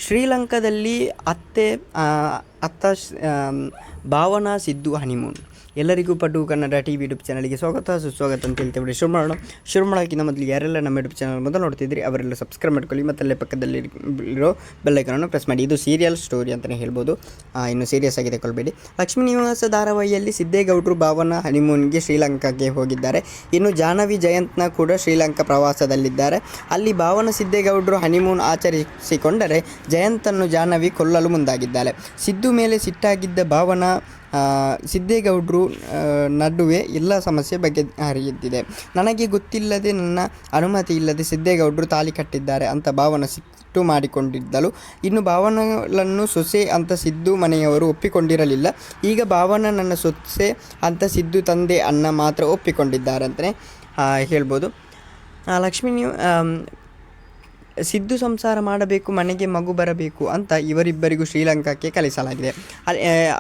ಶ್ರೀಲಂಕಾದಲ್ಲಿ ಭಾವನಾ ಸಿದ್ದು ಹನಿಮೂನ್. ಎಲ್ಲರಿಗೂ ಪಟು ಕನ್ನಡ ಟಿ ವಿ ಯೂಟ್ಯೂಬ್ ಚಾನಲ್ಗೆ ಸುಸ್ವಾಗತ ಅಂತ ಹೇಳ್ತೇವೆ. ಶುರು ಮಾಡೋಕ್ಕಿಂತ ಮೊದಲು ಯಾರೆಲ್ಲ ನಮ್ಮ ಯೂಟ್ಯೂಬ್ ಚಾನಲ್ ಮೊದಲು ನೋಡ್ತಿದ್ರಿ ಅವರೆಲ್ಲ ಸಬ್ಸ್ಕ್ರೈಬ್ ಮಾಡ್ಕೊಳ್ಳಿ ಮತ್ತು ಅಲ್ಲೇ ಪಕ್ಕದಲ್ಲಿ ಇರೋ ಬೆಲ್ಲೈಕನನ್ನು ಪ್ರೆಸ್ ಮಾಡಿ. ಇದು ಸೀರಿಯಲ್ ಸ್ಟೋರಿ ಅಂತಲೇ ಹೇಳ್ಬೋದು, ಇನ್ನು ಸೀರಿಯಸ್ ಆಗಿ ತಗೊಳ್ಬೇಡಿ. ಲಕ್ಷ್ಮೀ ನಿವಾಸ ಧಾರಾವಾಹಿಯಲ್ಲಿ ಸಿದ್ದೇಗೌಡರು ಭಾವನಾ ಹನಿಮೂನ್ಗೆ ಶ್ರೀಲಂಕಾಗೆ ಹೋಗಿದ್ದಾರೆ. ಇನ್ನು ಜಾಹ್ನವಿ ಜಯಂತ್ನ ಕೂಡ ಶ್ರೀಲಂಕಾ ಪ್ರವಾಸದಲ್ಲಿದ್ದಾರೆ. ಅಲ್ಲಿ ಭಾವನಾ ಸಿದ್ದೇಗೌಡರು ಹನಿಮೂನ್ ಆಚರಿಸಿಕೊಂಡರೆ ಜಯಂತನ್ನು ಜಾಹ್ನವಿ ಕೊಲ್ಲಲು ಮುಂದಾಗಿದ್ದಾಳೆ. ಸಿದ್ದು ಮೇಲೆ ಸಿಟ್ಟಾಗಿದ್ದ ಭಾವನಾ ಸಿದ್ದೇಗೌಡರು ನಡುವೆ ಎಲ್ಲ ಸಮಸ್ಯೆ ಬಗೆಹರಿಯುತ್ತಿದೆ. ನನಗೆ ಗೊತ್ತಿಲ್ಲದೆ, ನನ್ನ ಅನುಮತಿ ಇಲ್ಲದೆ ಸಿದ್ದೇಗೌಡರು ತಾಳಿ ಕಟ್ಟಿದ್ದಾರೆ ಅಂತ ಭಾವನಾ ಸಿಟ್ಟು ಮಾಡಿಕೊಂಡಿದ್ದಳು. ಇನ್ನು ಭಾವನನ್ನು ಸೊಸೆ ಅಂತ ಸಿದ್ದು ಮನೆಯವರು ಒಪ್ಪಿಕೊಂಡಿರಲಿಲ್ಲ. ಈಗ ಭಾವನಾ ನನ್ನ ಸೊಸೆ ಅಂತ ಸಿದ್ದು ತಂದೆ ಅಣ್ಣ ಮಾತ್ರ ಒಪ್ಪಿಕೊಂಡಿದ್ದಾರೆ ಅಂತಲೇ ಹೇಳ್ಬೋದು. ಲಕ್ಷ್ಮೀ ಸಿದ್ದು ಸಂಸಾರ ಮಾಡಬೇಕು, ಮನೆಗೆ ಮಗು ಬರಬೇಕು ಅಂತ ಇವರಿಬ್ಬರಿಗೂ ಶ್ರೀಲಂಕಾಕ್ಕೆ ಕಳಿಸಲಾಗಿದೆ.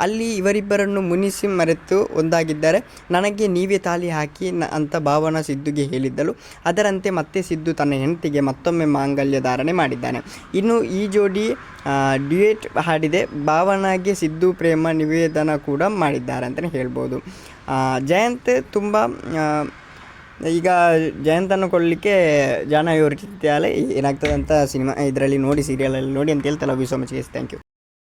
ಅಲ್ಲಿ ಇವರಿಬ್ಬರನ್ನು ಮುನಿಸಿ ಮರೆತು ಒಂದಾಗಿದ್ದಾರೆ. ನನಗೆ ನೀವೇ ತಾಳಿ ಹಾಕಿ ಅಂತ ಭಾವನಾ ಸಿದ್ದುಗೆ ಹೇಳಿದ್ದಳು. ಅದರಂತೆ ಮತ್ತೆ ಸಿದ್ದು ತನ್ನ ಹೆಂಡತಿಗೆ ಮತ್ತೊಮ್ಮೆ ಮಾಂಗಲ್ಯ ಧಾರಣೆ ಮಾಡಿದ್ದಾನೆ. ಇನ್ನು ಈ ಜೋಡಿ ಡ್ಯುಯೆಟ್ ಹಾಡಿದೆ. ಭಾವನಾಗೆ ಸಿದ್ದು ಪ್ರೇಮ ನಿವೇದನ ಕೂಡ ಮಾಡಿದ್ದಾರೆ ಅಂತಲೇ ಹೇಳ್ಬೋದು. ಜಯಂತ್ ತುಂಬ ಈಗ ಜಯಂತನ್ನು ಕೊಡಲಿಕ್ಕೆ ಜಾಹ್ನವಿ ಹೊರಟಿದ್ದಾಳೆ. ಏನಾಗ್ತದೆ ಅಂತ ಸಿನಿಮಾ ಇದರಲ್ಲಿ ನೋಡಿ, ಸೀರಿಯಲಲ್ಲಿ ನೋಡಿ ಅಂತ ಹೇಳ್ತಾ love you so much guys. Thank you.